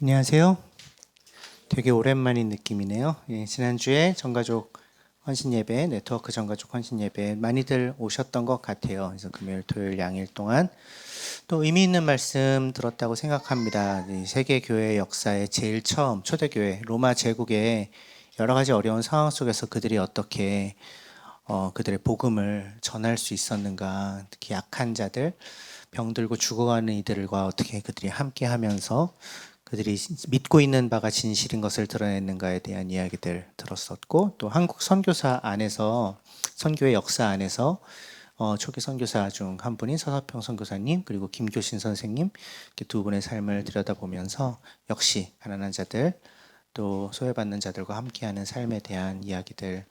안녕하세요. 되게 오랜만인 느낌이네요. 지난주에 전가족 헌신예배, 네트워크 전가족 헌신예배 많이들 오셨던 것 같아요. 그래서 금요일, 토요일 양일 동안 또 의미 있는 말씀 들었다고 생각합니다. 이 세계교회 역사의 제일 처음 초대교회 로마 제국의 여러 가지 어려운 상황 속에서 그들이 어떻게 그들의 복음을 전할 수 있었는가, 특히 약한 자들, 병들고 죽어가는 이들과 어떻게 그들이 함께 하면서 그들이 믿고 있는 바가 진실인 것을 드러냈는가에 대한 이야기들 들었었고, 또 한국 선교사 안에서, 선교의 역사 안에서 초기 선교사 중 한 분인 서사평 선교사님, 그리고 김교신 선생님, 이렇게 두 분의 삶을 들여다보면서 역시 가난한 자들, 또 소외받는 자들과 함께하는 삶에 대한 이야기들,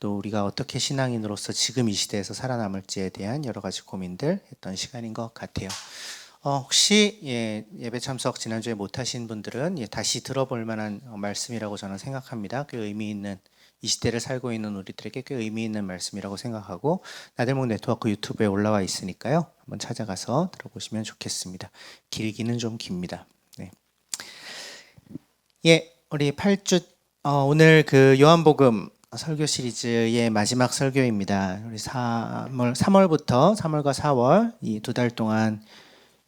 또 우리가 어떻게 신앙인으로서 지금 이 시대에서 살아남을지에 대한 여러 가지 고민들 했던 시간인 것 같아요. 혹시 예배 참석 지난주에 못하신 분들은 다시 들어볼 만한 말씀이라고 저는 생각합니다. 꽤 의미 있는, 이 시대를 살고 있는 우리들에게 꽤 의미 있는 말씀이라고 생각하고, 나들목 네트워크 유튜브에 올라와 있으니까요, 한번 찾아가서 들어보시면 좋겠습니다. 길기는 좀 깁니다. 네. 우리 8주 오늘 그 요한복음 설교 시리즈의 마지막 설교입니다. 우리 3월부터 3월과 4월 이 두 달 동안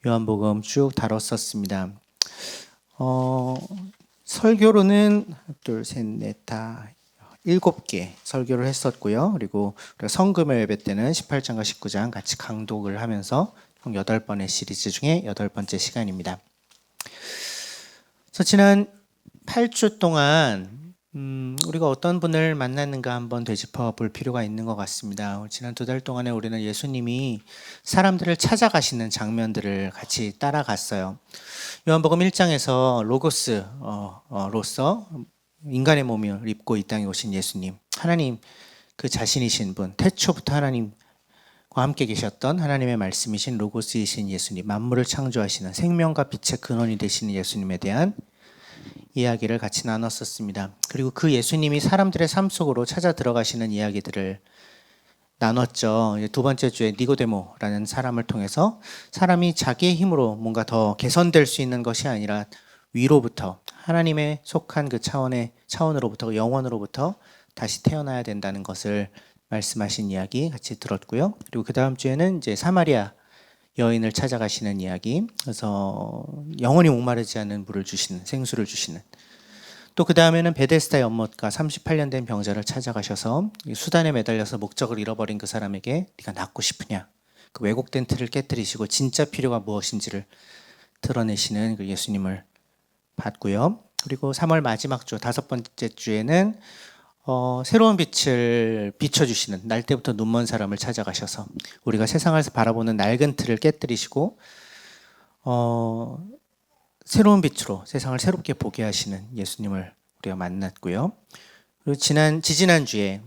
요한복음 쭉 다뤘었습니다. 설교로는 둘, 셋, 넷, 다 7개 설교를 했었고요. 그리고 우리가 성금요 예배 때는 18장과 19장 같이 강독을 하면서 총 8번의 시리즈 중에 8번째 시간입니다. 그래서 지난 8주 동안 우리가 어떤 분을 만났는가 한번 되짚어 볼 필요가 있는 것 같습니다. 지난 2달 동안에 우리는 예수님이 사람들을 찾아가시는 장면들을 같이 따라갔어요. 요한복음 1장에서 로고스로서 인간의 몸을 입고 이 땅에 오신 예수님, 하나님 그 자신이신 분, 태초부터 하나님과 함께 계셨던 하나님의 말씀이신 로고스이신 예수님, 만물을 창조하시는 생명과 빛의 근원이 되시는 예수님에 대한 이야기를 같이 나눴었습니다. 그리고 그 예수님이 사람들의 삶 속으로 찾아 들어가시는 이야기들을 나눴죠. 두 번째 주에 니고데모라는 사람을 통해서 사람이 자기의 힘으로 뭔가 더 개선될 수 있는 것이 아니라 위로부터 하나님의 속한 그 차원으로부터 영원으로부터 다시 태어나야 된다는 것을 말씀하신 이야기 같이 들었고요. 그리고 그 다음 주에는 이제 사마리아 여인을 찾아가시는 이야기, 그래서 영원히 목마르지 않은 물을 주시는, 생수를 주시는, 또 그 다음에는 베데스다 연못가 38년 된 병자를 찾아가셔서 수단에 매달려서 목적을 잃어버린 그 사람에게 네가 낫고 싶으냐, 그 왜곡된 틀을 깨뜨리시고 진짜 필요가 무엇인지를 드러내시는 그 예수님을 봤고요. 그리고 3월 마지막 주 5번째 주에는 새로운 빛을 비춰주시는 날 때부터 눈먼 사람을 찾아가셔서 우리가 세상을 바라보는 낡은 틀을 깨뜨리시고 새로운 빛으로 세상을 새롭게 보게 하시는 예수님을 우리가 만났고요. 그리고 지지난 주에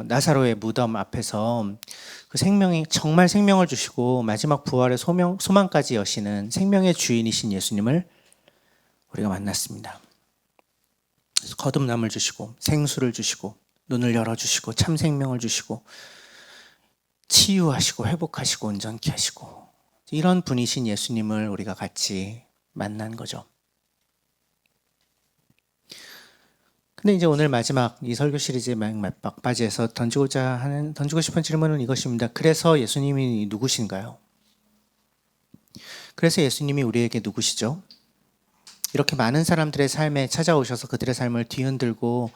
나사로의 무덤 앞에서 그 생명이 정말 생명을 주시고 마지막 부활의 소망까지 여시는 생명의 주인이신 예수님을 우리가 만났습니다. 거듭남을 주시고 생수를 주시고 눈을 열어주시고 참 생명을 주시고 치유하시고 회복하시고 온전케 하시고 이런 분이신 예수님을 우리가 같이 만난 거죠. 근데 이제 오늘 마지막 이 설교 시리즈의 막바지에서 던지고 싶은 질문은 이것입니다. 그래서 예수님이 누구신가요? 그래서 예수님이 우리에게 누구시죠? 이렇게 많은 사람들의 삶에 찾아오셔서 그들의 삶을 뒤흔들고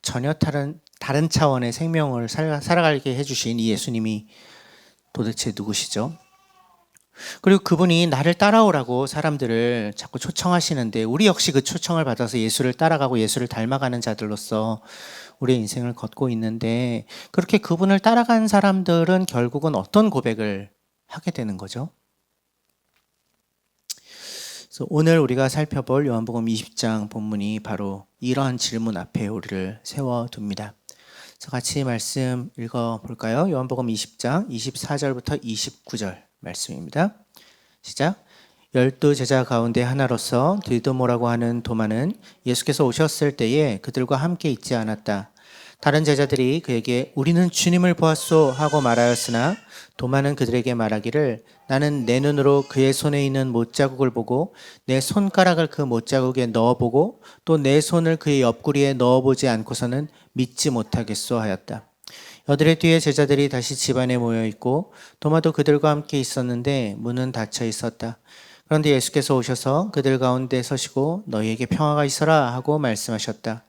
전혀 다른 차원의 생명을 살아가게 해주신 이 예수님이 도대체 누구시죠? 그리고 그분이 나를 따라오라고 사람들을 자꾸 초청하시는데 우리 역시 그 초청을 받아서 예수를 따라가고 예수를 닮아가는 자들로서 우리의 인생을 걷고 있는데, 그렇게 그분을 따라간 사람들은 결국은 어떤 고백을 하게 되는 거죠? 그래서 오늘 우리가 살펴볼 요한복음 20장 본문이 바로 이러한 질문 앞에 우리를 세워둡니다. 그래서 같이 말씀 읽어볼까요? 요한복음 20장 24절부터 29절 말씀입니다. 시작. 12 제자 가운데 하나로서 디도모라고 하는 도마는 예수께서 오셨을 때에 그들과 함께 있지 않았다. 다른 제자들이 그에게 우리는 주님을 보았소 하고 말하였으나 도마는 그들에게 말하기를 나는 내 눈으로 그의 손에 있는 못자국을 보고 내 손가락을 그 못자국에 넣어보고 또 내 손을 그의 옆구리에 넣어보지 않고서는 믿지 못하겠소 하였다. 여드레 뒤에 제자들이 다시 집안에 모여 있고 도마도 그들과 함께 있었는데 문은 닫혀 있었다. 그런데 예수께서 오셔서 그들 가운데 서시고 너희에게 평화가 있어라 하고 말씀하셨다.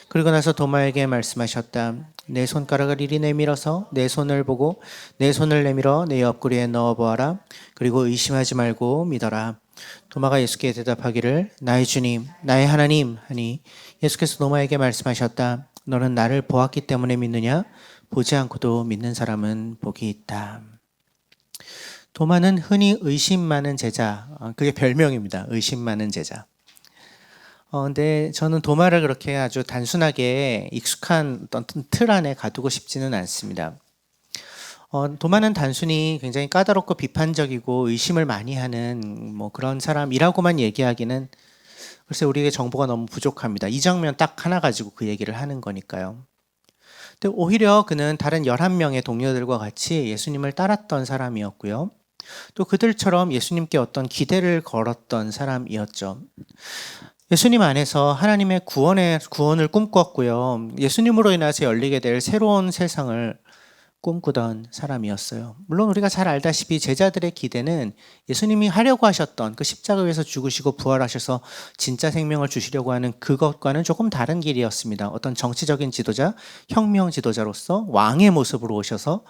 그리고 나서 도마에게 말씀하셨다. 내 손가락을 이리 내밀어서 내 손을 보고 내 손을 내밀어 내 옆구리에 넣어보아라. 그리고 의심하지 말고 믿어라. 도마가 예수께 대답하기를 나의 주님, 나의 하나님 하니 예수께서 도마에게 말씀하셨다. 너는 나를 보았기 때문에 믿느냐? 보지 않고도 믿는 사람은 복이 있다. 도마는 흔히 의심 많은 제자, 그게 별명입니다. 의심 많은 제자. 근데 저는 도마를 그렇게 아주 단순하게 익숙한 어떤 틀 안에 가두고 싶지는 않습니다. 도마는 단순히 굉장히 까다롭고 비판적이고 의심을 많이 하는 뭐 그런 사람이라고만 얘기하기는 글쎄 우리에게 정보가 너무 부족합니다. 이 장면 딱 하나 가지고 그 얘기를 하는 거니까요. 근데 오히려 그는 다른 11명의 동료들과 같이 예수님을 따랐던 사람이었고요. 또 그들처럼 예수님께 어떤 기대를 걸었던 사람이었죠. 예수님 안에서 하나님의 구원을 꿈꿨고요. 예수님으로 인해서 열리게 될 새로운 세상을 꿈꾸던 사람이었어요. 물론 우리가 잘 알다시피 제자들의 기대는 예수님이 하려고 하셨던 그 십자가 위에서 죽으시고 부활하셔서 진짜 생명을 주시려고 하는 그것과는 조금 다른 길이었습니다. 어떤 정치적인 지도자, 혁명 지도자로서 왕의 모습으로 오셔서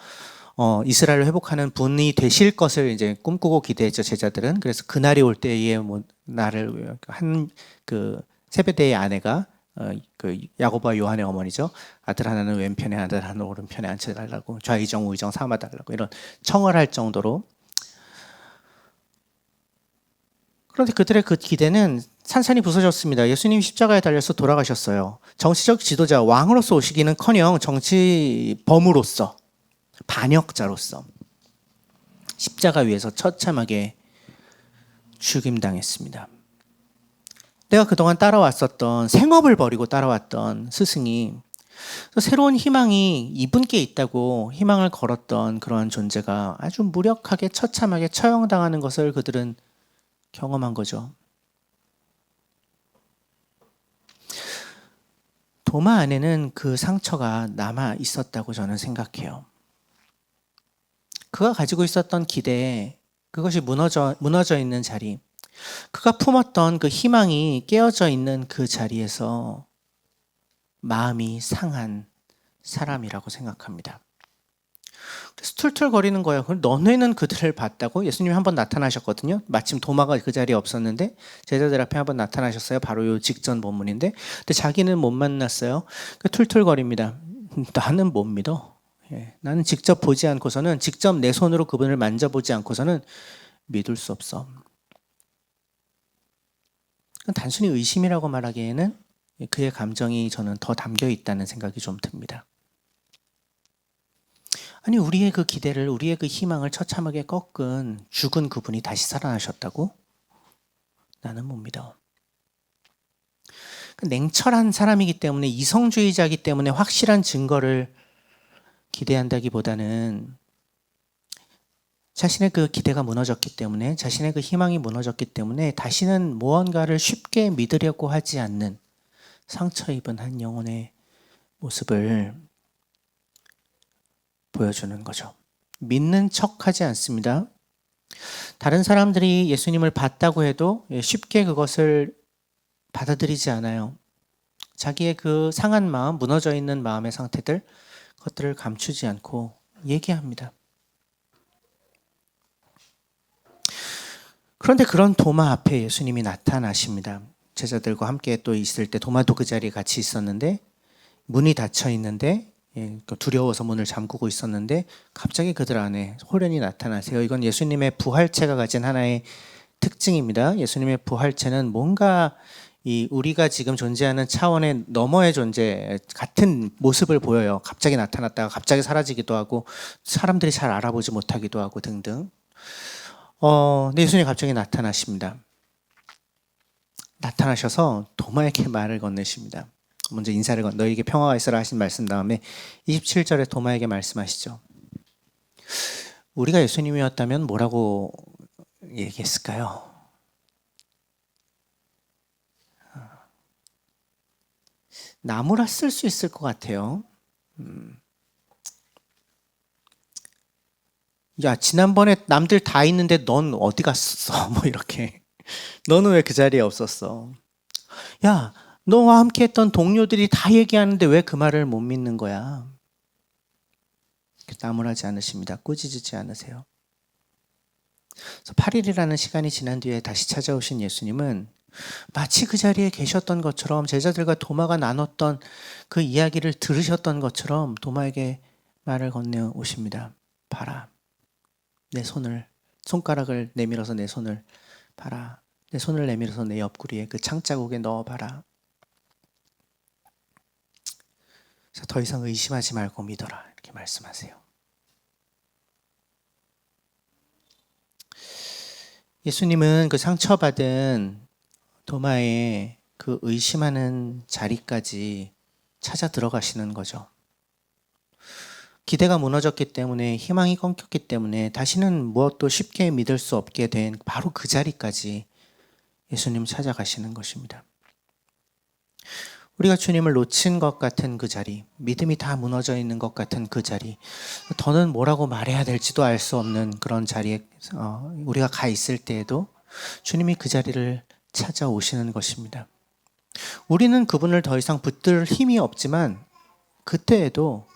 이스라엘을 회복하는 분이 되실 것을 이제 꿈꾸고 기대했죠, 제자들은. 그래서 그날이 올 때에 나를 그 세베대의 아내가 그 야고보와 요한의 어머니죠. 아들 하나는 왼편에 아들 하나는 오른편에 앉혀달라고 좌의정 우의정 삼아달라고 이런 청을 할 정도로. 그런데 그들의 그 기대는 산산이 부서졌습니다. 예수님 십자가에 달려서 돌아가셨어요. 정치적 지도자 왕으로서 오시기는커녕 정치범으로서 반역자로서 십자가 위에서 처참하게 죽임당했습니다. 내가 그동안 따라왔었던 생업을 버리고 따라왔던 스승이 새로운 희망이 이분께 있다고 희망을 걸었던 그러한 존재가 아주 무력하게 처참하게 처형당하는 것을 그들은 경험한 거죠. 도마 안에는 그 상처가 남아 있었다고 저는 생각해요. 그가 가지고 있었던 기대, 그것이 무너져 있는 자리, 그가 품었던 그 희망이 깨어져 있는 그 자리에서 마음이 상한 사람이라고 생각합니다. 그래서 툴툴거리는 거예요. 너네는 그들을 봤다고? 예수님이 한번 나타나셨거든요. 마침 도마가 그 자리에 없었는데 제자들 앞에 한번 나타나셨어요. 바로 요 직전 본문인데, 근데 자기는 못 만났어요. 툴툴거립니다. 나는 못 믿어. 나는 직접 보지 않고서는, 직접 내 손으로 그분을 만져보지 않고서는 믿을 수 없어. 단순히 의심이라고 말하기에는 그의 감정이 저는 더 담겨 있다는 생각이 좀 듭니다. 아니, 우리의 그 기대를, 우리의 그 희망을 처참하게 꺾은 죽은 그분이 다시 살아나셨다고? 나는 못 믿어. 냉철한 사람이기 때문에, 이성주의자이기 때문에 확실한 증거를 기대한다기보다는 자신의 그 기대가 무너졌기 때문에, 자신의 그 희망이 무너졌기 때문에 다시는 무언가를 쉽게 믿으려고 하지 않는 상처 입은 한 영혼의 모습을 보여주는 거죠. 믿는 척하지 않습니다. 다른 사람들이 예수님을 봤다고 해도 쉽게 그것을 받아들이지 않아요. 자기의 그 상한 마음, 무너져 있는 마음의 상태들, 그것들을 감추지 않고 얘기합니다. 그런데 그런 도마 앞에 예수님이 나타나십니다. 제자들과 함께 또 있을 때 도마도 그 자리에 같이 있었는데, 문이 닫혀 있는데, 두려워서 문을 잠그고 있었는데 갑자기 그들 안에 호련히 나타나세요. 이건 예수님의 부활체가 가진 하나의 특징입니다. 예수님의 부활체는 뭔가 우리가 지금 존재하는 차원의 너머의 존재 같은 모습을 보여요. 갑자기 나타났다가 갑자기 사라지기도 하고 사람들이 잘 알아보지 못하기도 하고 등등. 근데 예수님이 갑자기 나타나십니다. 나타나셔서 도마에게 말을 건네십니다. 먼저 인사를 건 너에게 평화가 있으라 하신 말씀 다음에 27절에 도마에게 말씀하시죠. 우리가 예수님이었다면 뭐라고 얘기했을까요? 나무라 쓸 수 있을 것 같아요. 야, 지난번에 남들 다 있는데 넌 어디 갔었어? 뭐 이렇게. 너는 왜 그 자리에 없었어? 야, 너와 함께 했던 동료들이 다 얘기하는데 왜 그 말을 못 믿는 거야? 나무라지 않으십니다. 꾸짖지 않으세요. 그래서 8일이라는 시간이 지난 뒤에 다시 찾아오신 예수님은 마치 그 자리에 계셨던 것처럼 제자들과 도마가 나눴던 그 이야기를 들으셨던 것처럼 도마에게 말을 건네어 오십니다. 봐라. 내 손가락을 내밀어서 내 손을 봐라. 내 손을 내밀어서 내 옆구리에 그 창자국에 넣어봐라. 그래서 더 이상 의심하지 말고 믿어라. 이렇게 말씀하세요. 예수님은 그 상처받은 도마의 그 의심하는 자리까지 찾아 들어가시는 거죠. 기대가 무너졌기 때문에, 희망이 끊겼기 때문에 다시는 무엇도 쉽게 믿을 수 없게 된 바로 그 자리까지 예수님 찾아가시는 것입니다. 우리가 주님을 놓친 것 같은 그 자리, 믿음이 다 무너져 있는 것 같은 그 자리, 더는 뭐라고 말해야 될지도 알 수 없는 그런 자리에 우리가 가 있을 때에도 주님이 그 자리를 찾아오시는 것입니다. 우리는 그분을 더 이상 붙들 힘이 없지만 그때에도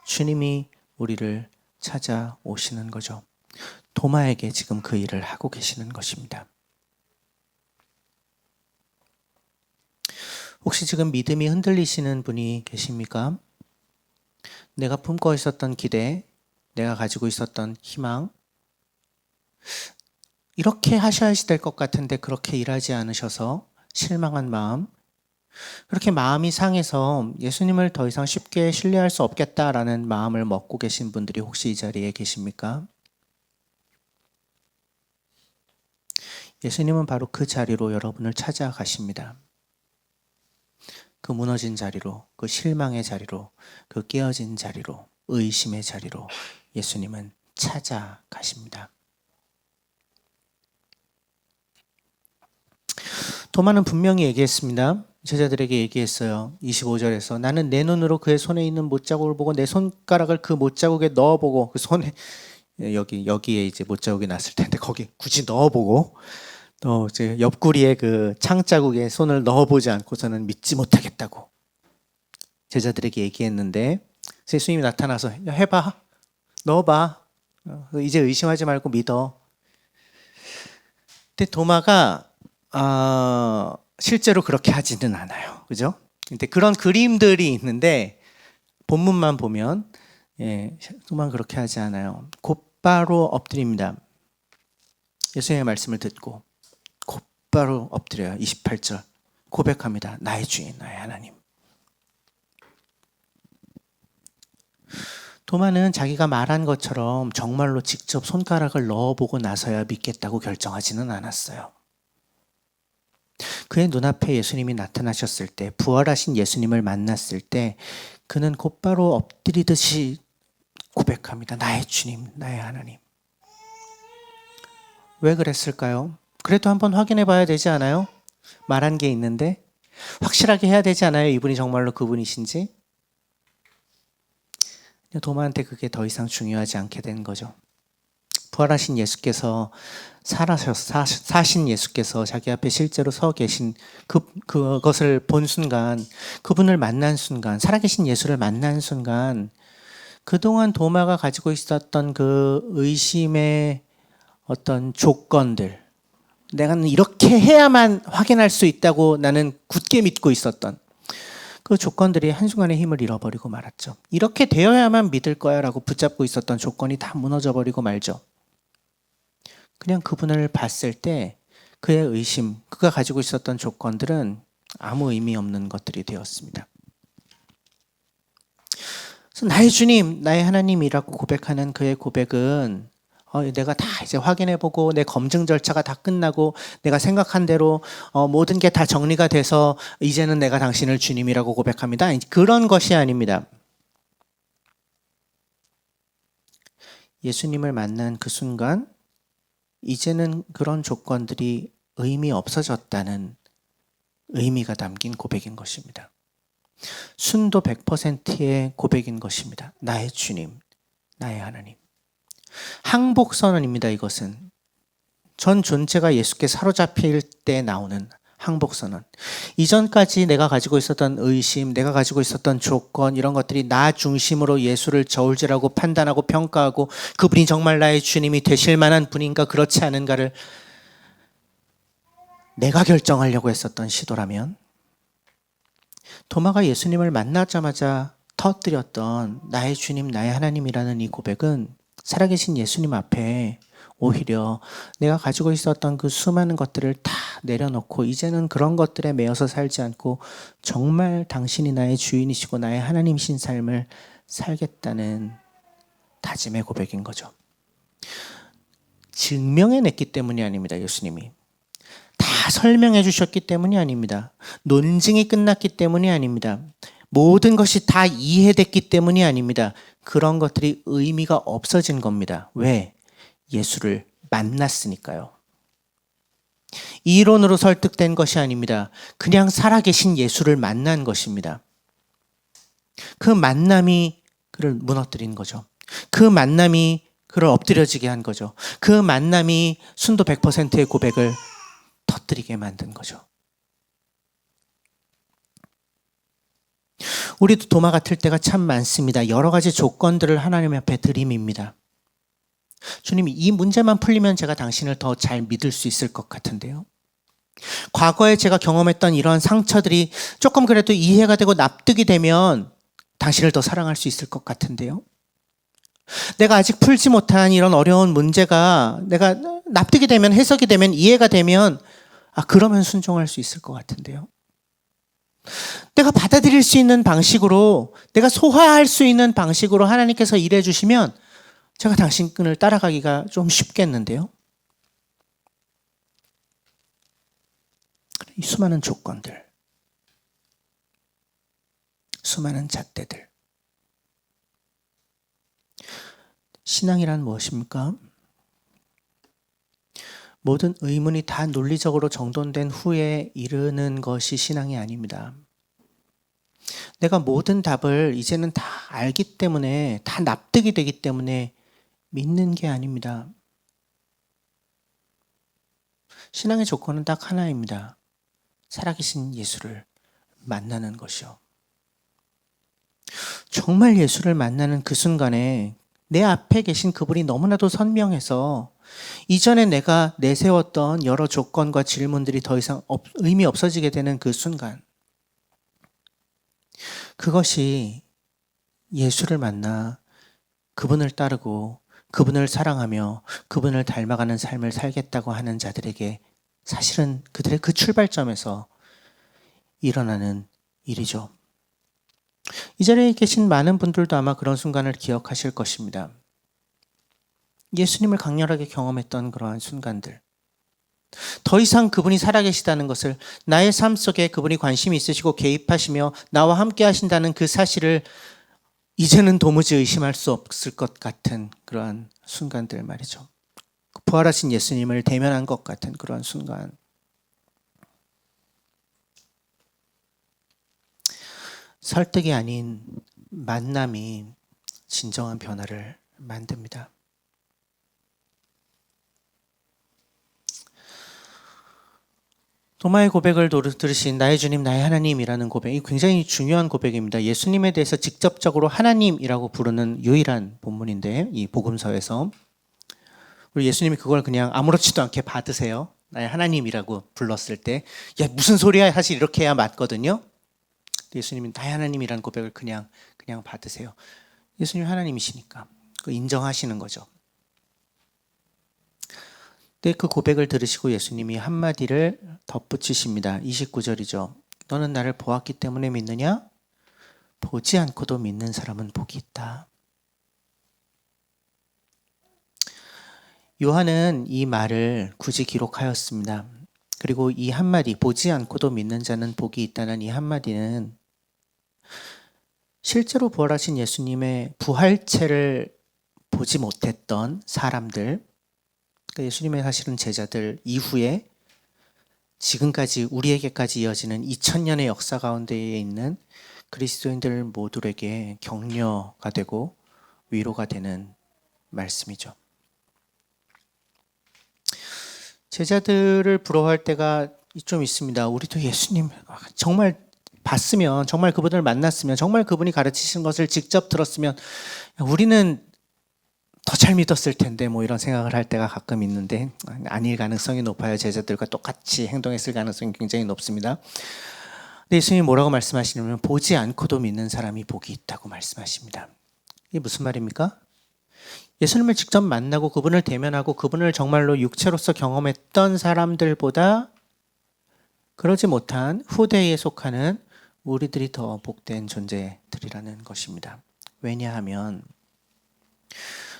주님이 우리를 찾아오시는 거죠. 도마에게 지금 그 일을 하고 계시는 것입니다. 혹시 지금 믿음이 흔들리시는 분이 계십니까? 내가 품고 있었던 기대, 내가 가지고 있었던 희망, 이렇게 하셔야 될 것 같은데 그렇게 일하지 않으셔서 실망한 마음, 그렇게 마음이 상해서 예수님을 더 이상 쉽게 신뢰할 수 없겠다라는 마음을 먹고 계신 분들이 혹시 이 자리에 계십니까? 예수님은 바로 그 자리로 여러분을 찾아가십니다. 그 무너진 자리로, 그 실망의 자리로, 그 깨어진 자리로, 의심의 자리로 예수님은 찾아가십니다. 도마는 분명히 얘기했습니다. 제자들에게 얘기했어요. 25절에서 나는 내 눈으로 그의 손에 있는 못자국을 보고 내 손가락을 그 못자국에 넣어보고 그 손에 여기에 이제 못자국이 났을 텐데 거기 굳이 넣어보고 또 이제 옆구리에 그 창자국에 손을 넣어보지 않고서는 믿지 못하겠다고 제자들에게 얘기했는데 예수님이 나타나서 야, 해봐, 넣어봐, 이제 의심하지 말고 믿어. 근데 도마가 실제로 그렇게 하지는 않아요. 그죠? 근데 그런 그림들이 있는데 본문만 보면 도마는 그렇게 하지 않아요. 곧바로 엎드립니다. 예수님의 말씀을 듣고 곧바로 엎드려요. 28절 고백합니다. 나의 주인, 나의 하나님. 도마는 자기가 말한 것처럼 정말로 직접 손가락을 넣어보고 나서야 믿겠다고 결정하지는 않았어요. 그의 눈앞에 예수님이 나타나셨을 때, 부활하신 예수님을 만났을 때 그는 곧바로 엎드리듯이 고백합니다. 나의 주님, 나의 하나님. 왜 그랬을까요? 그래도 한번 확인해 봐야 되지 않아요? 말한 게 있는데 확실하게 해야 되지 않아요? 이분이 정말로 그분이신지? 도마한테 그게 더 이상 중요하지 않게 된 거죠. 부활하신 예수께서 사신 예수께서 자기 앞에 실제로 서 계신 그것을 본 순간, 그분을 만난 순간, 살아계신 예수를 만난 순간 그동안 도마가 가지고 있었던 그 의심의 어떤 조건들, 내가 이렇게 해야만 확인할 수 있다고 나는 굳게 믿고 있었던 그 조건들이 한순간에 힘을 잃어버리고 말았죠. 이렇게 되어야만 믿을 거야 라고 붙잡고 있었던 조건이 다 무너져버리고 말죠. 그냥 그분을 봤을 때 그의 의심, 그가 가지고 있었던 조건들은 아무 의미 없는 것들이 되었습니다. 그래서 나의 주님, 나의 하나님이라고 고백하는 그의 고백은 내가 다 이제 확인해보고 내 검증 절차가 다 끝나고 내가 생각한 대로 모든 게 다 정리가 돼서 이제는 내가 당신을 주님이라고 고백합니다. 그런 것이 아닙니다. 예수님을 만난 그 순간 이제는 그런 조건들이 의미 없어졌다는 의미가 담긴 고백인 것입니다. 순도 100%의 고백인 것입니다. 나의 주님, 나의 하나님. 항복선언입니다. 이것은 전 존재가 예수께 사로잡힐 때 나오는 항복선언. 이전까지 내가 가지고 있었던 의심, 내가 가지고 있었던 조건, 이런 것들이 나 중심으로 예수를 저울질하고 판단하고 평가하고 그분이 정말 나의 주님이 되실 만한 분인가 그렇지 않은가를 내가 결정하려고 했었던 시도라면, 도마가 예수님을 만나자마자 터뜨렸던 나의 주님, 나의 하나님이라는 이 고백은 살아계신 예수님 앞에 오히려 내가 가지고 있었던 그 수많은 것들을 다 내려놓고 이제는 그런 것들에 매여서 살지 않고 정말 당신이 나의 주인이시고 나의 하나님이신 삶을 살겠다는 다짐의 고백인 거죠. 증명해냈기 때문이 아닙니다. 예수님이 다 설명해 주셨기 때문이 아닙니다. 논증이 끝났기 때문이 아닙니다. 모든 것이 다 이해됐기 때문이 아닙니다. 그런 것들이 의미가 없어진 겁니다. 왜? 예수를 만났으니까요. 이론으로 설득된 것이 아닙니다. 그냥 살아계신 예수를 만난 것입니다. 그 만남이 그를 무너뜨린 거죠. 그 만남이 그를 엎드려지게 한 거죠. 그 만남이 순도 100%의 고백을 터뜨리게 만든 거죠. 우리도 도마 같을 때가 참 많습니다. 여러 가지 조건들을 하나님 앞에 드림입니다. 주님, 이 문제만 풀리면 제가 당신을 더 잘 믿을 수 있을 것 같은데요. 과거에 제가 경험했던 이런 상처들이 조금 그래도 이해가 되고 납득이 되면 당신을 더 사랑할 수 있을 것 같은데요. 내가 아직 풀지 못한 이런 어려운 문제가 내가 납득이 되면, 해석이 되면, 이해가 되면 그러면 순종할 수 있을 것 같은데요. 내가 받아들일 수 있는 방식으로, 내가 소화할 수 있는 방식으로 하나님께서 일해 주시면 제가 당신 끈을 따라가기가 좀 쉽겠는데요. 이 수많은 조건들, 수많은 잣대들. 신앙이란 무엇입니까? 모든 의문이 다 논리적으로 정돈된 후에 이르는 것이 신앙이 아닙니다. 내가 모든 답을 이제는 다 알기 때문에, 다 납득이 되기 때문에 믿는 게 아닙니다. 신앙의 조건은 딱 하나입니다. 살아계신 예수를 만나는 것이요. 정말 예수를 만나는 그 순간에 내 앞에 계신 그분이 너무나도 선명해서 이전에 내가 내세웠던 여러 조건과 질문들이 더 이상 의미 없어지게 되는 그 순간, 그것이 예수를 만나 그분을 따르고 그분을 사랑하며 그분을 닮아가는 삶을 살겠다고 하는 자들에게 사실은 그들의 그 출발점에서 일어나는 일이죠. 이 자리에 계신 많은 분들도 아마 그런 순간을 기억하실 것입니다. 예수님을 강렬하게 경험했던 그러한 순간들. 더 이상 그분이 살아계시다는 것을, 나의 삶 속에 그분이 관심이 있으시고 개입하시며 나와 함께 하신다는 그 사실을 이제는 도무지 의심할 수 없을 것 같은 그러한 순간들 말이죠. 부활하신 예수님을 대면한 것 같은 그러한 순간. 설득이 아닌 만남이 진정한 변화를 만듭니다. 도마의 고백을 들으신 나의 주님, 나의 하나님이라는 고백이 굉장히 중요한 고백입니다. 예수님에 대해서 직접적으로 하나님이라고 부르는 유일한 본문인데, 이 복음서에서. 그리고 예수님이 그걸 그냥 아무렇지도 않게 받으세요. 나의 하나님이라고 불렀을 때, 야, 무슨 소리야? 사실 이렇게 해야 맞거든요. 예수님은 나의 하나님이라는 고백을 그냥 받으세요. 예수님이 하나님이시니까 그 인정하시는 거죠. 근데 그 고백을 들으시고 예수님이 한마디를 덧붙이십니다. 29절이죠. 너는 나를 보았기 때문에 믿느냐? 보지 않고도 믿는 사람은 복이 있다. 요한은 이 말을 굳이 기록하였습니다. 그리고 이 한마디, 보지 않고도 믿는 자는 복이 있다는 이 한마디는 실제로 부활하신 예수님의 부활체를 보지 못했던 사람들, 그러니까 예수님의 사실은 제자들 이후에 지금까지 우리에게까지 이어지는 2000년의 역사 가운데에 있는 그리스도인들 모두에게 격려가 되고 위로가 되는 말씀이죠. 제자들을 부러워할 때가 좀 있습니다. 우리도 예수님 정말 봤으면, 정말 그분을 만났으면, 정말 그분이 가르치신 것을 직접 들었으면 우리는 더 잘 믿었을 텐데 뭐 이런 생각을 할 때가 가끔 있는데 아닐 가능성이 높아요. 제자들과 똑같이 행동했을 가능성이 굉장히 높습니다. 근데 예수님이 뭐라고 말씀하시냐면 보지 않고도 믿는 사람이 복이 있다고 말씀하십니다. 이게 무슨 말입니까? 예수님을 직접 만나고 그분을 대면하고 그분을 정말로 육체로서 경험했던 사람들보다 그러지 못한 후대에 속하는 우리들이 더 복된 존재들이라는 것입니다. 왜냐하면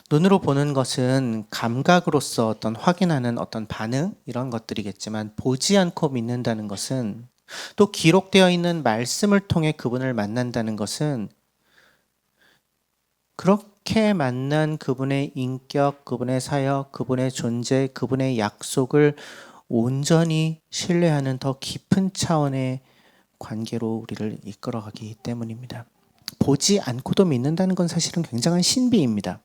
눈으로 보는 것은 감각으로서 어떤 확인하는 어떤 반응 이런 것들이겠지만 보지 않고 믿는다는 것은 또 기록되어 있는 말씀을 통해 그분을 만난다는 것은 그렇게 만난 그분의 인격, 그분의 사역, 그분의 존재, 그분의 약속을 온전히 신뢰하는 더 깊은 차원의 관계로 우리를 이끌어가기 때문입니다. 보지 않고도 믿는다는 건 사실은 굉장한 신비입니다.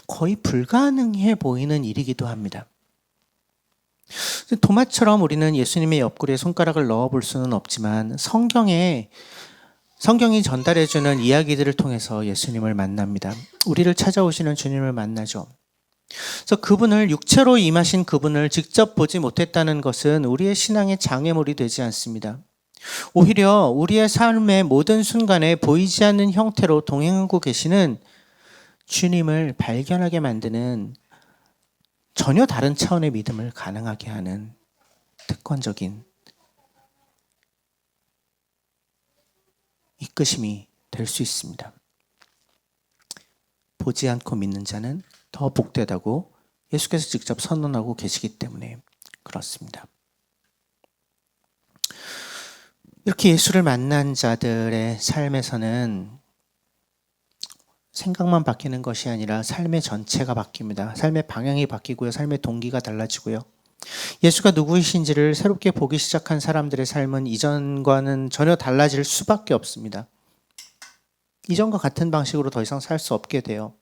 거의 불가능해 보이는 일이기도 합니다. 도마처럼 우리는 예수님의 옆구리에 손가락을 넣어볼 수는 없지만 성경이 전달해주는 이야기들을 통해서 예수님을 만납니다. 우리를 찾아오시는 주님을 만나죠. 그래서 그분을 육체로 임하신 그분을 직접 보지 못했다는 것은 우리의 신앙의 장애물이 되지 않습니다. 오히려 우리의 삶의 모든 순간에 보이지 않는 형태로 동행하고 계시는 주님을 발견하게 만드는 전혀 다른 차원의 믿음을 가능하게 하는 특권적인 이끄심이 될 수 있습니다. 보지 않고 믿는 자는 더 복되다고 예수께서 직접 선언하고 계시기 때문에 그렇습니다. 이렇게 예수를 만난 자들의 삶에서는 생각만 바뀌는 것이 아니라 삶의 전체가 바뀝니다. 삶의 방향이 바뀌고요. 삶의 동기가 달라지고요. 예수가 누구이신지를 새롭게 보기 시작한 사람들의 삶은 이전과는 전혀 달라질 수밖에 없습니다. 이전과 같은 방식으로 더 이상 살 수 없게 돼요.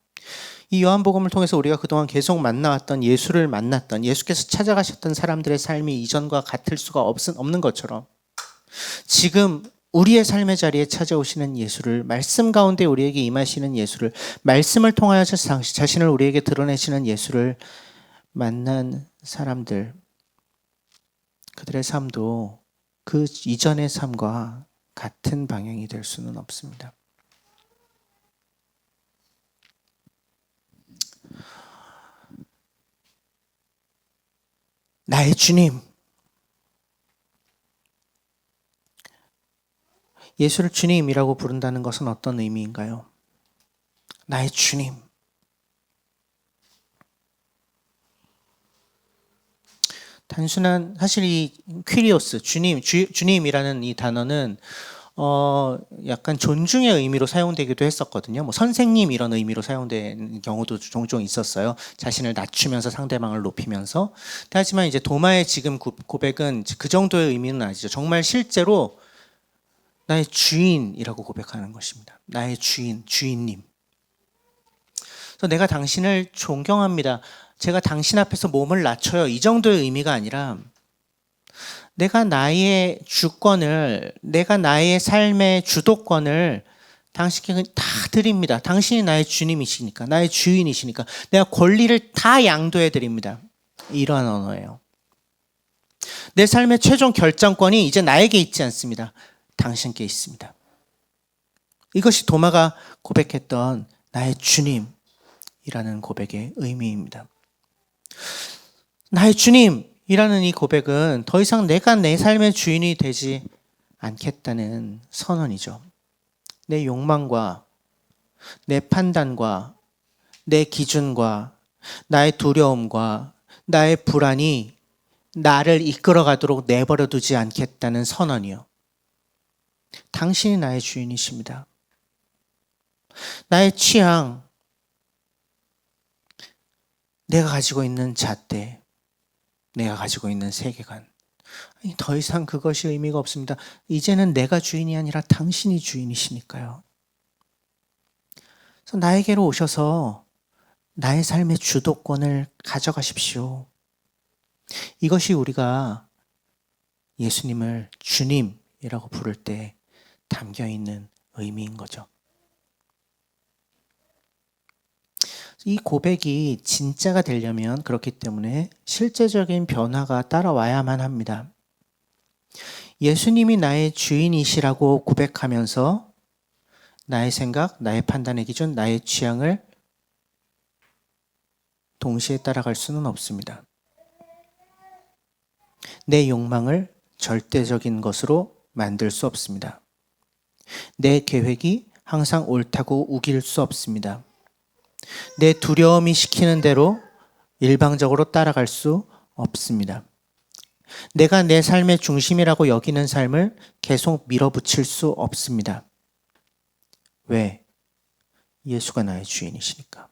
이 요한복음을 통해서 우리가 그동안 계속 만나왔던 예수를 만났던 예수께서 찾아가셨던 사람들의 삶이 이전과 같을 수가 없는 것처럼 지금 우리의 삶의 자리에 찾아오시는 예수를, 말씀 가운데 우리에게 임하시는 예수를, 말씀을 통하여 자신을 우리에게 드러내시는 예수를 만난 사람들, 그들의 삶도 그 이전의 삶과 같은 방향이 될 수는 없습니다. 나의 주님, 예수를 주님이라고 부른다는 것은 어떤 의미인가요? 나의 주님. 단순한 사실 이 퀴리오스 주님이라는 이 단어는 약간 존중의 의미로 사용되기도 했었거든요. 뭐 선생님 이런 의미로 사용되는 경우도 종종 있었어요. 자신을 낮추면서 상대방을 높이면서. 하지만 이제 도마의 지금 고백은 그 정도의 의미는 아니죠. 정말 실제로 나의 주인이라고 고백하는 것입니다. 나의 주인님. 그래서 내가 당신을 존경합니다. 제가 당신 앞에서 몸을 낮춰요. 이 정도의 의미가 아니라 내가 나의 주권을, 내가 나의 삶의 주도권을 당신께 다 드립니다. 당신이 나의 주님이시니까, 나의 주인이시니까 내가 권리를 다 양도해 드립니다. 이러한 언어예요. 내 삶의 최종 결정권이 이제 나에게 있지 않습니다. 당신께 있습니다. 이것이 도마가 고백했던 나의 주님이라는 고백의 의미입니다. 나의 주님이라는 이 고백은 더 이상 내가 내 삶의 주인이 되지 않겠다는 선언이죠. 내 욕망과 내 판단과 내 기준과 나의 두려움과 나의 불안이 나를 이끌어가도록 내버려 두지 않겠다는 선언이요. 당신이 나의 주인이십니다. 나의 취향, 내가 가지고 있는 잣대, 내가 가지고 있는 세계관. 아니, 더 이상 그것이 의미가 없습니다. 이제는 내가 주인이 아니라 당신이 주인이시니까요. 그래서 나에게로 오셔서 나의 삶의 주도권을 가져가십시오. 이것이 우리가 예수님을 주님이라고 부를 때 담겨 있는 의미인 거죠. 이 고백이 진짜가 되려면 그렇기 때문에 실제적인 변화가 따라와야만 합니다. 예수님이 나의 주인이시라고 고백하면서 나의 생각, 나의 판단의 기준, 나의 취향을 동시에 따라갈 수는 없습니다. 내 욕망을 절대적인 것으로 만들 수 없습니다. 내 계획이 항상 옳다고 우길 수 없습니다. 내 두려움이 시키는 대로 일방적으로 따라갈 수 없습니다. 내가 내 삶의 중심이라고 여기는 삶을 계속 밀어붙일 수 없습니다. 왜? 예수가 나의 주인이시니까.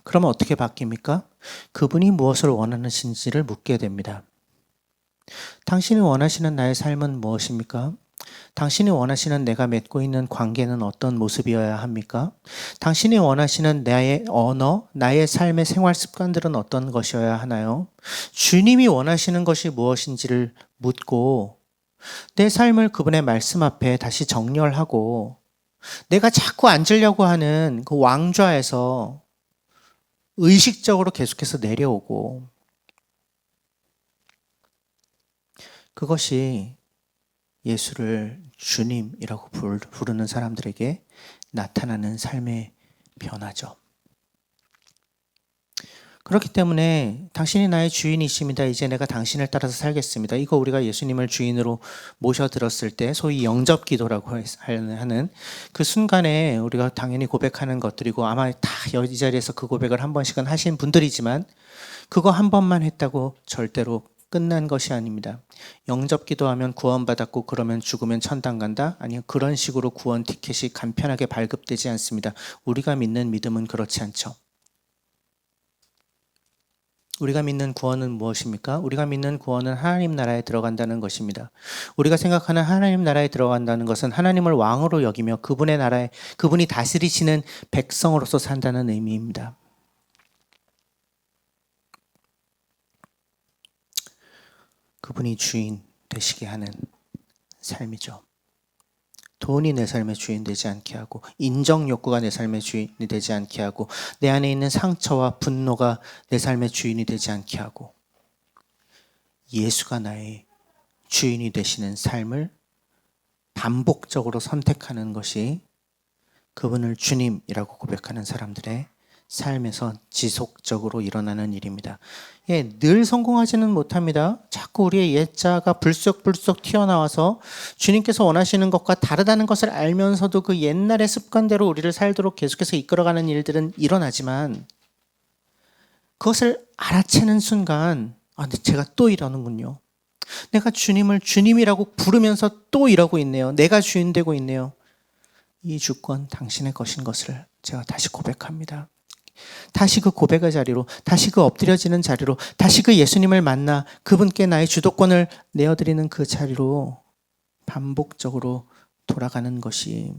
그러면 어떻게 바뀝니까? 그분이 무엇을 원하시는지를 묻게 됩니다. 당신이 원하시는 나의 삶은 무엇입니까? 당신이 원하시는 내가 맺고 있는 관계는 어떤 모습이어야 합니까? 당신이 원하시는 나의 언어, 나의 삶의 생활 습관들은 어떤 것이어야 하나요? 주님이 원하시는 것이 무엇인지를 묻고 내 삶을 그분의 말씀 앞에 다시 정렬하고 내가 자꾸 앉으려고 하는 그 왕좌에서 의식적으로 계속해서 내려오고 그것이 예수를 주님이라고 부르는 사람들에게 나타나는 삶의 변화죠. 그렇기 때문에 당신이 나의 주인이십니다. 이제 내가 당신을 따라서 살겠습니다. 이거 우리가 예수님을 주인으로 모셔들었을 때 소위 영접 기도라고 하는 그 순간에 우리가 당연히 고백하는 것들이고 아마 다 이 자리에서 그 고백을 한 번씩은 하신 분들이지만 그거 한 번만 했다고 절대로 끝난 것이 아닙니다. 영접 기도하면 구원받았고 그러면 죽으면 천당 간다? 아니요. 그런 식으로 구원 티켓이 간편하게 발급되지 않습니다. 우리가 믿는 믿음은 그렇지 않죠. 우리가 믿는 구원은 무엇입니까? 우리가 믿는 구원은 하나님 나라에 들어간다는 것입니다. 우리가 생각하는 하나님 나라에 들어간다는 것은 하나님을 왕으로 여기며 그분의 나라에 그분이 다스리시는 백성으로서 산다는 의미입니다. 그분이 주인 되시게 하는 삶이죠. 돈이 내 삶의 주인 되지 않게 하고 인정 욕구가 내 삶의 주인이 되지 않게 하고 내 안에 있는 상처와 분노가 내 삶의 주인이 되지 않게 하고 예수가 나의 주인이 되시는 삶을 반복적으로 선택하는 것이 그분을 주님이라고 고백하는 사람들의 삶에서 지속적으로 일어나는 일입니다. 예, 늘 성공하지는 못합니다. 자꾸 우리의 옛자가 불쑥불쑥 튀어나와서 주님께서 원하시는 것과 다르다는 것을 알면서도 그 옛날의 습관대로 우리를 살도록 계속해서 이끌어가는 일들은 일어나지만 그것을 알아채는 순간 근데 제가 또 이러는군요. 내가 주님을 주님이라고 부르면서 또 이러고 있네요. 내가 주인 되고 있네요. 이 주권 당신의 것인 것을 제가 다시 고백합니다. 다시 그 고백의 자리로, 다시 그 엎드려지는 자리로, 다시 그 예수님을 만나 그분께 나의 주도권을 내어드리는 그 자리로 반복적으로 돌아가는 것이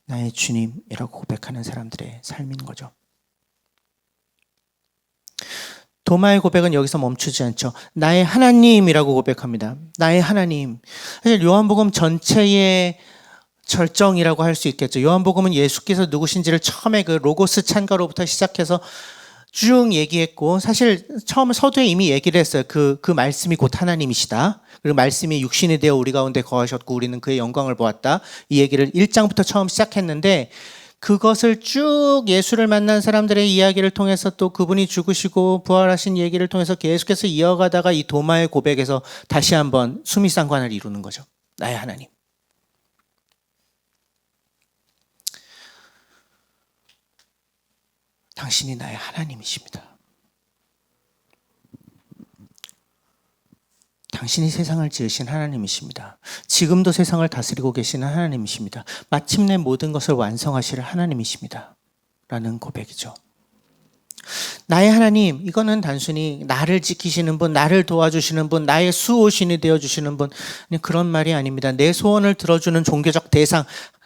나의 주님이라고 고백하는 사람들의 삶인 거죠. 도마의 고백은 여기서 멈추지 않죠. 나의 하나님이라고 고백합니다. 나의 하나님. 사실 요한복음 전체의 절정이라고 할 수 있겠죠. 요한복음은 예수께서 누구신지를 처음에 그 로고스 찬가로부터 시작해서 쭉 얘기했고 사실 처음 서두에 이미 얘기를 했어요. 그 말씀이 곧 하나님이시다. 그리고 말씀이 육신이 되어 우리 가운데 거하셨고 우리는 그의 영광을 보았다. 이 얘기를 1장부터 처음 시작했는데 그것을 쭉 예수를 만난 사람들의 이야기를 통해서 또 그분이 죽으시고 부활하신 얘기를 통해서 계속해서 이어가다가 이 도마의 고백에서 다시 한번 수미상관을 이루는 거죠. 나의 하나님. 당신이 나의 하나님이십니다. 당신이 세상을 지으신 하나님이십니다. 지금도 세상을 다스리고 계시는 하나님이십니다. 마침내 모든 것을 완성하실 하나님이십니다. 라는 고백이죠. 나의 하나님, 이거는 단순히 나를 지키시는 분, 나를 도와주시는 분, 나의 수호신이 되어주시는 분, 그런 말이 아닙니다. 내 소원을 들어주는 종교적 대상,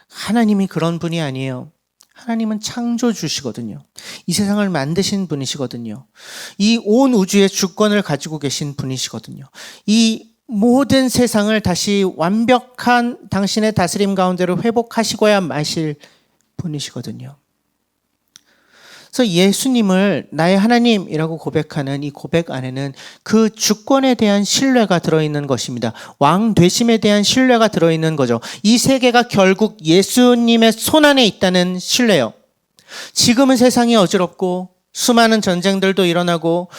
하나님이 그런 분이 아니에요. 하나님은 창조주시거든요. 이 세상을 만드신 분이시거든요. 이 온 우주의 주권을 가지고 계신 분이시거든요. 이 모든 세상을 다시 완벽한 당신의 다스림 가운데로 회복하시고야 마실 분이시거든요. 그래서 예수님을 나의 하나님이라고 고백하는 이 고백 안에는 그 주권에 대한 신뢰가 들어있는 것입니다. 왕 되심에 대한 신뢰가 들어있는 거죠. 이 세계가 결국 예수님의 손안에 있다는 신뢰요. 지금은 세상이 어지럽고 수많은 전쟁들도 일어나고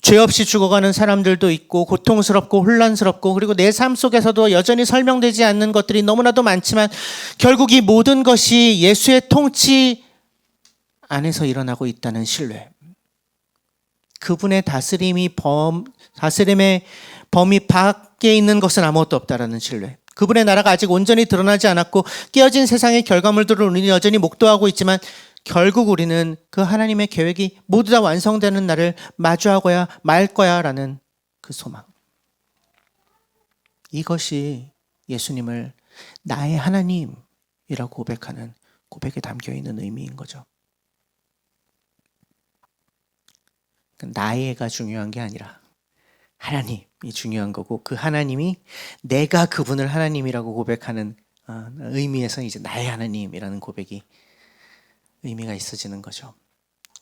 죄 없이 죽어가는 사람들도 있고 고통스럽고 혼란스럽고 그리고 내 삶 속에서도 여전히 설명되지 않는 것들이 너무나도 많지만 결국 이 모든 것이 예수의 통치 안에서 일어나고 있다는 신뢰. 그분의 다스림의 범위 밖에 있는 것은 아무것도 없다라는 신뢰. 그분의 나라가 아직 온전히 드러나지 않았고 깨어진 세상의 결과물들을 우리는 여전히 목도하고 있지만 결국 우리는 그 하나님의 계획이 모두 다 완성되는 날을 마주하고야 말 거야 라는 그 소망. 이것이 예수님을 나의 하나님이라고 고백하는 고백에 담겨 있는 의미인 거죠. 나의가 중요한 게 아니라 하나님이 중요한 거고 그 하나님이 내가 그분을 하나님이라고 고백하는 의미에서 이제 나의 하나님이라는 고백이 의미가 있어지는 거죠.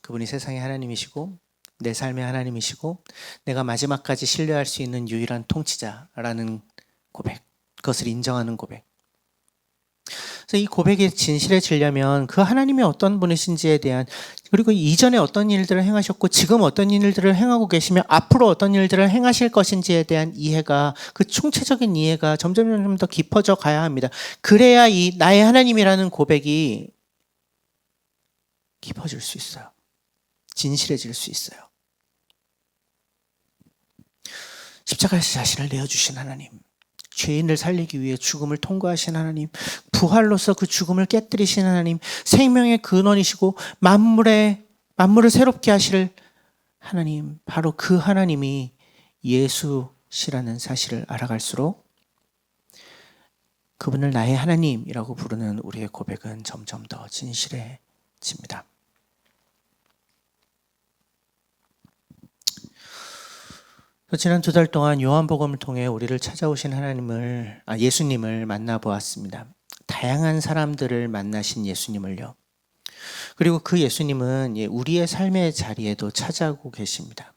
그분이 세상의 하나님이시고 내 삶의 하나님이시고 내가 마지막까지 신뢰할 수 있는 유일한 통치자라는 고백, 그것을 인정하는 고백. 그래서 이 고백이 진실해지려면 그 하나님이 어떤 분이신지에 대한 그리고 이전에 어떤 일들을 행하셨고 지금 어떤 일들을 행하고 계시며 앞으로 어떤 일들을 행하실 것인지에 대한 이해가 그 총체적인 이해가 점점 더 깊어져 가야 합니다. 그래야 이 나의 하나님이라는 고백이 깊어질 수 있어요. 진실해질 수 있어요. 십자가에서 자신을 내어주신 하나님, 죄인을 살리기 위해 죽음을 통과하신 하나님, 부활로서 그 죽음을 깨뜨리신 하나님, 생명의 근원이시고 만물을 새롭게 하실 하나님, 바로 그 하나님이 예수시라는 사실을 알아갈수록 그분을 나의 하나님이라고 부르는 우리의 고백은 점점 더 진실해집니다. 지난 2달 동안 요한복음을 통해 우리를 찾아오신 예수님을 만나보았습니다. 다양한 사람들을 만나신 예수님을요. 그리고 그 예수님은 우리의 삶의 자리에도 찾아오고 계십니다.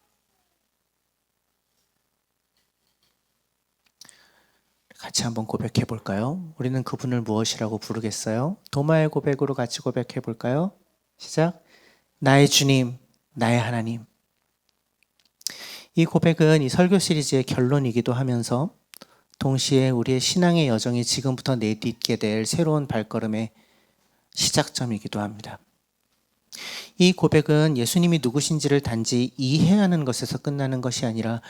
같이 한번 고백해 볼까요? 우리는 그분을 무엇이라고 부르겠어요? 도마의 고백으로 같이 고백해 볼까요? 시작. 나의 주님, 나의 하나님. 이 고백은 이 설교 시리즈의 결론이기도 하면서 동시에 우리의 신앙의 여정이 지금부터 내딛게 될 새로운 발걸음의 시작점이기도 합니다. 이 고백은 예수님이 누구신지를 단지 이해하는 것에서 끝나는 것이 아니라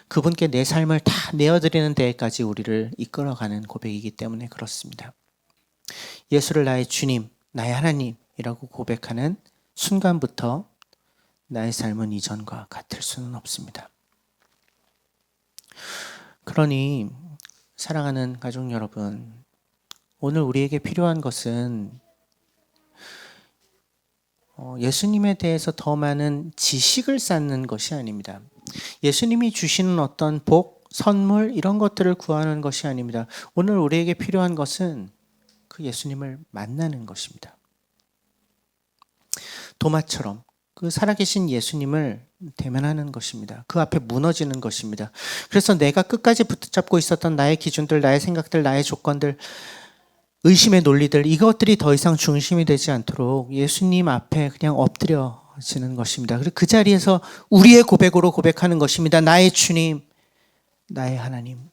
그분께 내 삶을 다 내어드리는 데까지 우리를 이끌어가는 고백이기 때문에 그렇습니다. 예수를 나의 주님, 나의 하나님이라고 고백하는 순간부터 나의 삶은 이전과 같을 수는 없습니다. 그러니 사랑하는 가족 여러분, 오늘 우리에게 필요한 것은 예수님에 대해서 더 많은 지식을 쌓는 것이 아닙니다. 예수님이 주시는 어떤 복, 선물 이런 것들을 구하는 것이 아닙니다. 오늘 우리에게 필요한 것은 그 예수님을 만나는 것입니다. 도마처럼 그 살아계신 예수님을 대면하는 것입니다. 그 앞에 무너지는 것입니다. 그래서 내가 끝까지 붙잡고 있었던 나의 기준들, 나의 생각들, 나의 조건들, 의심의 논리들 이것들이 더 이상 중심이 되지 않도록 예수님 앞에 그냥 엎드려지는 것입니다. 그리고 그 자리에서 우리의 고백으로 고백하는 것입니다. 나의 주님, 나의 하나님.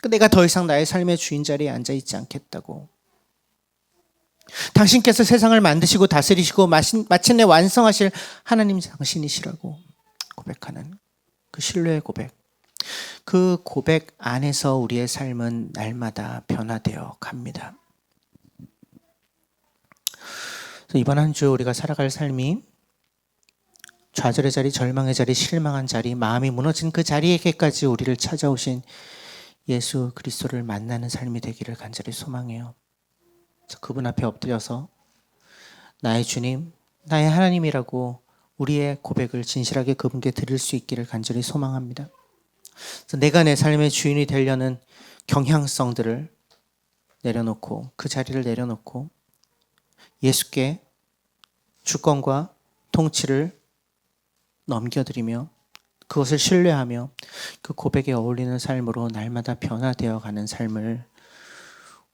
내가 더 이상 나의 삶의 주인 자리에 앉아있지 않겠다고. 당신께서 세상을 만드시고 다스리시고 마침내 완성하실 하나님 당신이시라고 고백하는 그 신뢰의 고백. 그 고백 안에서 우리의 삶은 날마다 변화되어 갑니다. 이번 한 주 우리가 살아갈 삶이 좌절의 자리, 절망의 자리, 실망한 자리, 마음이 무너진 그 자리에게까지 우리를 찾아오신 예수 그리스도를 만나는 삶이 되기를 간절히 소망해요. 그분 앞에 엎드려서 나의 주님, 나의 하나님이라고 우리의 고백을 진실하게 그분께 드릴 수 있기를 간절히 소망합니다. 내가 내 삶의 주인이 되려는 경향성들을 내려놓고 그 자리를 내려놓고 예수께 주권과 통치를 넘겨드리며 그것을 신뢰하며 그 고백에 어울리는 삶으로 날마다 변화되어 가는 삶을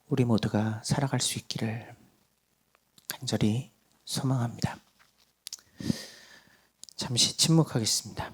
우리 모두가 살아갈 수 있기를 간절히 소망합니다. 잠시 침묵하겠습니다.